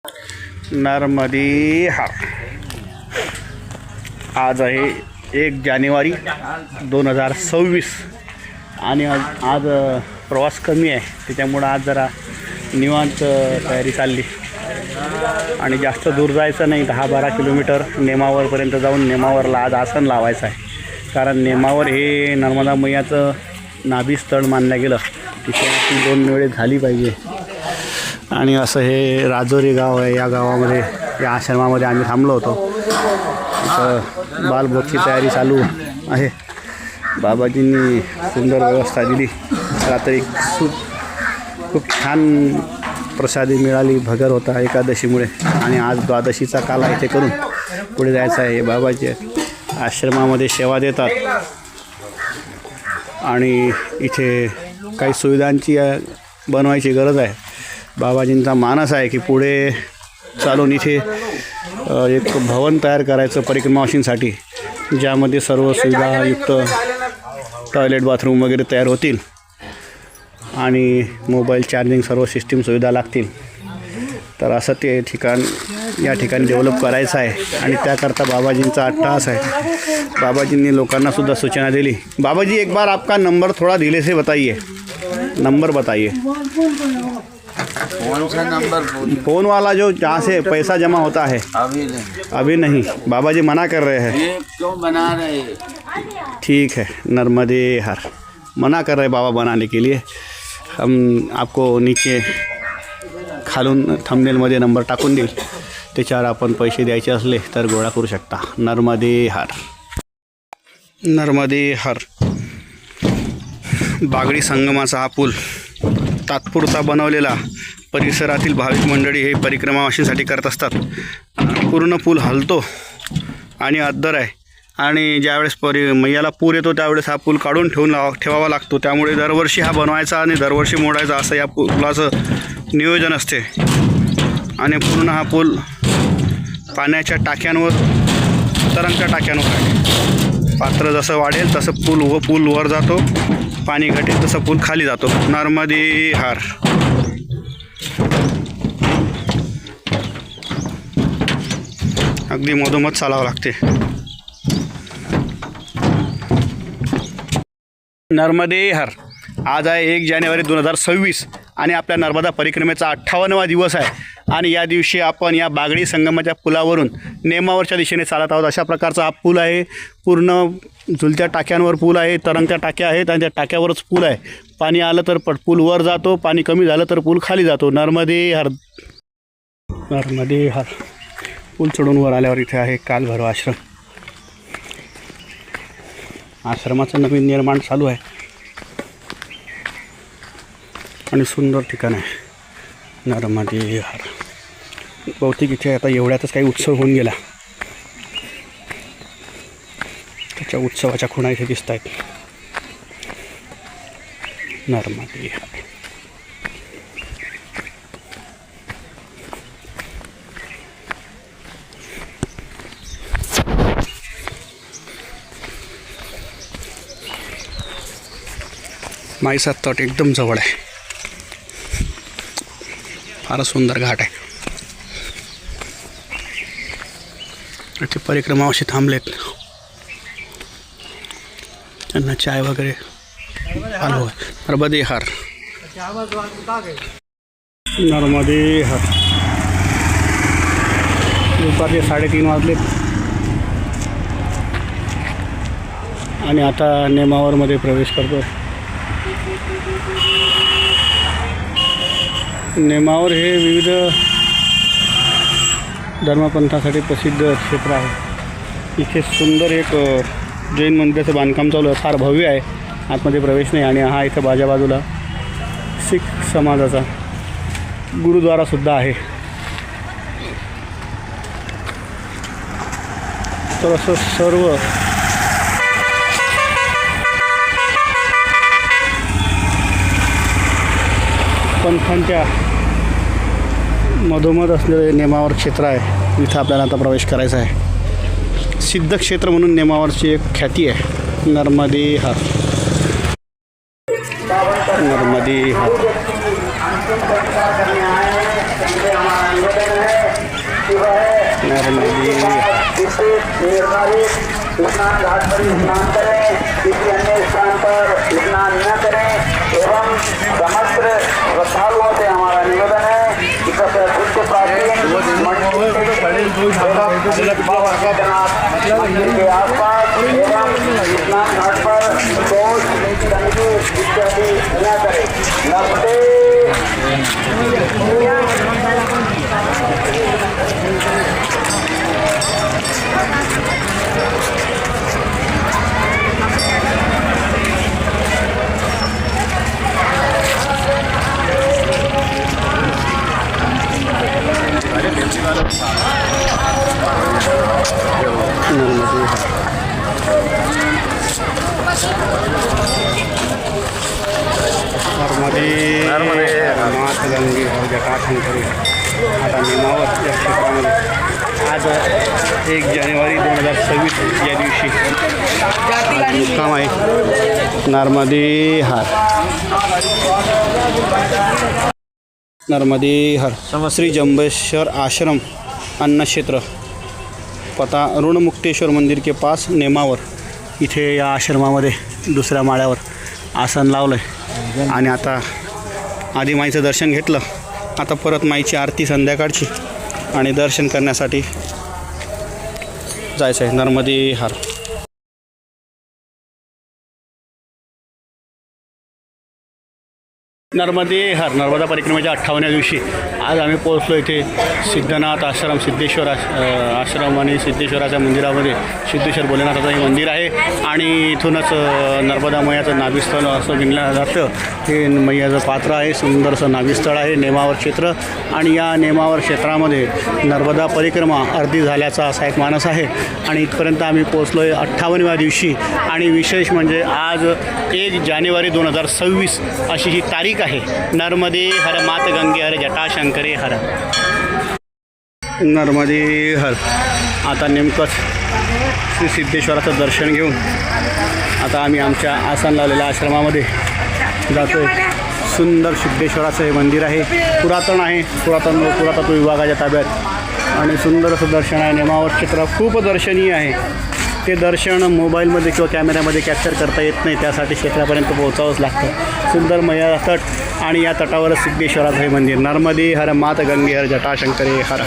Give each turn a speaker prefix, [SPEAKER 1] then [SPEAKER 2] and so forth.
[SPEAKER 1] नर्मदे हार. आज आहे 1 जानेवारी 2026 आणि आज प्रवास कमी आहे, त्याच्यामुळं आज जरा निवांत तयारी चालली आणि जास्त दूर जायचं नाही. 10-12 किलोमीटर नेमावरपर्यंत जाऊन नेमावरला आज आसन लावायचं आहे. कारण नेमावर हे नर्मदा मैयाचं नाभिस्थळ मानलं गेलं. तिथे 2 वेळे झाली पाहिजे. आणि असं हे राजोरी गाव आहे. या गावामध्ये या आश्रमामध्ये आम्ही थांबलो होतो. इथं बालभोगची तयारी चालू आहे. बाबाजींनी सुंदर व्यवस्था दिली. रात्री खूप छान प्रसादी मिळाली. भगर होता एकादशीमुळे आणि आज द्वादशीचा काला इथे करून पुढे जायचं आहे. बाबाजी आश्रमामध्ये सेवा देतात आणि इथे काही सुविधांची बनवायची गरज आहे. बाबाजींचा मानस आहे की पुढे चालून इथे एक भवन तयार करायचं परिक्रमावासींसाठी, ज्यामध्ये सर्व सुविधायुक्त टॉयलेट बाथरूम वगैरे तयार होतील आणि मोबाईल चार्जिंग सर्व सिस्टीम सुविधा लागतील. तर असं ते ठिकाण या ठिकाणी डेव्हलप करायचं आहे आणि त्याकरता बाबाजींचा अट्टहास आहे. बाबाजींनी लोकांनासुद्धा सूचना दिली. बाबाजी, एक बार आपका नंबर थोड़ा धीरे से बताइए. नंबर बताइए.
[SPEAKER 2] कौन सा नंबर?
[SPEAKER 1] फ़ोन वाला जो जहाँ से पैसा जमा होता है. अभी नहीं. बाबाजी मना कर रहे हैं.
[SPEAKER 2] ये क्यों बना रहे हैं?
[SPEAKER 1] ठीक है. नर्मदे हर मना कर रहे बाबा बनाने के लिए. हम आपको नीचे खालून थंबनेलमध्ये नंबर टाकून देईल. त्याच्यावर आपण पैसे द्यायचे असले तर गोळा करू शकता. नर्मदे हर. नर्मदे हर. बागडी संगमाचा हा पूल तात्पुरता बनवलेला. परिसरातील भाविक मंडळी हे परिक्रमावासींसाठी करत असतात. पूर्ण पूल हलतो आणि अद्दर आहे आणि ज्यावेळेस मैयाला पूर येतो त्यावेळेस हा पूल काढून ठेवावा लागतो. त्यामुळे दरवर्षी हा बनवायचा आणि दरवर्षी मोडायचा असं या पुलाचं नियोजन असते. आणि पूर्ण हा पूल पाण्याच्या टाक्यांवर, तरंगत्या टाक्यांवर आहे. पात्र जसं वाढेल तसं पूल वर जातो, पाणी घटेल तसं पूल खाली जातो. नर्मदे हार. अगदी मधोमध चालावं लागते. नर्मदे हर. आज आहे 1 जानेवारी 2026 आणि आपल्या नर्मदा परिक्रमेचा 58वा दिवस आहे. आणि या दिवशी आपण या बागडी संगमाच्या पुलावरून नेमावरच्या दिशेने चालत आहोत. अशा प्रकारचा हा पूल आहे. पूर्ण झुलत्या टाक्यांवर पूल आहे, तरंगत्या टाक्या आहेत आणि त्या टाक्यावरच पूल आहे. पाणी आलं तर पूल वर जातो, पाणी कमी झालं तर पूल खाली जातो. नर्मदे हर. नर्मदे हर. पूल चढून वर आल्यावर इथे आहे कालभैरव आश्रम. आश्रमाचं नवीन निर्माण चालू आहे आणि सुंदर ठिकाण आहे. नर्मदे हर. बहुतेक इथे आता एवढ्यातच काही उत्सव होऊन गेला. त्याच्या उत्सवाच्या खुणा इथे दिसत आहेत. नर्मदे हर. माईचा तट एकदम जवळ आहे. फार सुंदर घाट आहे. इथे परिक्रमावासी थांबलेत. त्यांना चाय वगैरे चालू आहे. नर्मदे हर. नर्मदे हर. दुपारचे 3:30 वाजलेत आणि आता नेमावरमध्ये प्रवेश करतो. नेमावर हे विविध धर्मपंथासाठी प्रसिद्ध क्षेत्र आहे. इथे सुंदर एक जैन मंदिराचं बांधकाम चालू आहे. फार भव्य आहे. आतमध्ये प्रवेश नाही. आणि हा इथं बाजूला शीख समाजाचा गुरुद्वारासुद्धा आहे. तर असं सर्व पंथांच्या मधोमध असलेले नेमावर क्षेत्र आहे. इथं आपल्याला आता प्रवेश करायचा आहे. सिद्ध क्षेत्र म्हणून नेमावरची एक ख्याती आहे. नर्मदे हर. नर्मदे हर.
[SPEAKER 2] स्नान घाट पर स्नान करें, किसी अन्य स्थान पर स्नान न करें एवं समस्त श्रद्धालुओं से हमारा निवेदन है कि बुद्ध प्राचीन मंदिर के आसपास एवं स्नान घाट पर शौच गंदगी इत्यादि न करें। नमस्ते।
[SPEAKER 1] नर्मदे मातगंगे और जटाशंकरी आता नेमावर या क्षेत्रामध्ये आज 1 जानेवारी 2026 या दिवशी मुक्काम आहे नर्मदे हर श्री जंबेश्वर आश्रम अन्न क्षेत्र पता ऋणमुक्तेश्वर मंदिर के पास नेमावर इथे या आश्रमामध्ये दुसऱ्या माळ्यावर आसन लावलं आहे आणि आता आधी माईचं दर्शन घेतलं, आता परत माईची आरती संध्याकाळची आणि दर्शन करण्यासाठी जायचं आहे नर्मदे हर। नर्मदे हर नर्मदा परिक्रमेच्या 58व्या दिवशी आज आम्ही पोहोचलो इथे सिद्धनाथ आश्रम सिद्धेश्वर आश्रम आणि सिद्धेश्वराच्या मंदिरामध्ये सिद्धेश्वर भोलेनाथाचं हे मंदिर आहे आणि इथूनच नर्मदा मैयाचं नाभिस्थळ असं गिनलं जातं। हे मैयाचं पात्र आहे, सुंदरसं नाभिस्थळ आहे नेमावर क्षेत्र आणि या नेमावर क्षेत्रामध्ये नर्मदा परिक्रमा अर्धी झाल्याचा असा एक मानस आहे आणि इथपर्यंत आम्ही पोहोचलो आहे 58व्या दिवशी आणि विशेष म्हणजे आज 1 जानेवारी 2026 अशी ही तारीख आहे। नर्मदे हर मात गंगे हर जटाशंकरे हर नर्मदे हर। आता नेमकंच श्री सिद्धेश्वराचं दर्शन घेऊन आता आम्ही आमच्या आसन लावलेल्या आश्रमामध्ये जातो आहे। सुंदर सिद्धेश्वराचं हे मंदिर आहे, पुरातन आहे, पुरातत्व विभागाच्या ताब्यात आणि सुंदर असं दर्शन आहे। नेमावर क्षेत्र खूप दर्शनीय आहे, ते दर्शन मोबाईलमध्ये किंवा कॅमेऱ्यामध्ये कॅप्चर करता येत नाही, त्यासाठी क्षेत्रापर्यंत पोहोचावंच लागतं। सुंदर मैया तट आणि या तटावरच सिद्धेश्वराचं हे मंदिर। नर्मदे हर मात गंगे हर जटाशंकरे हर।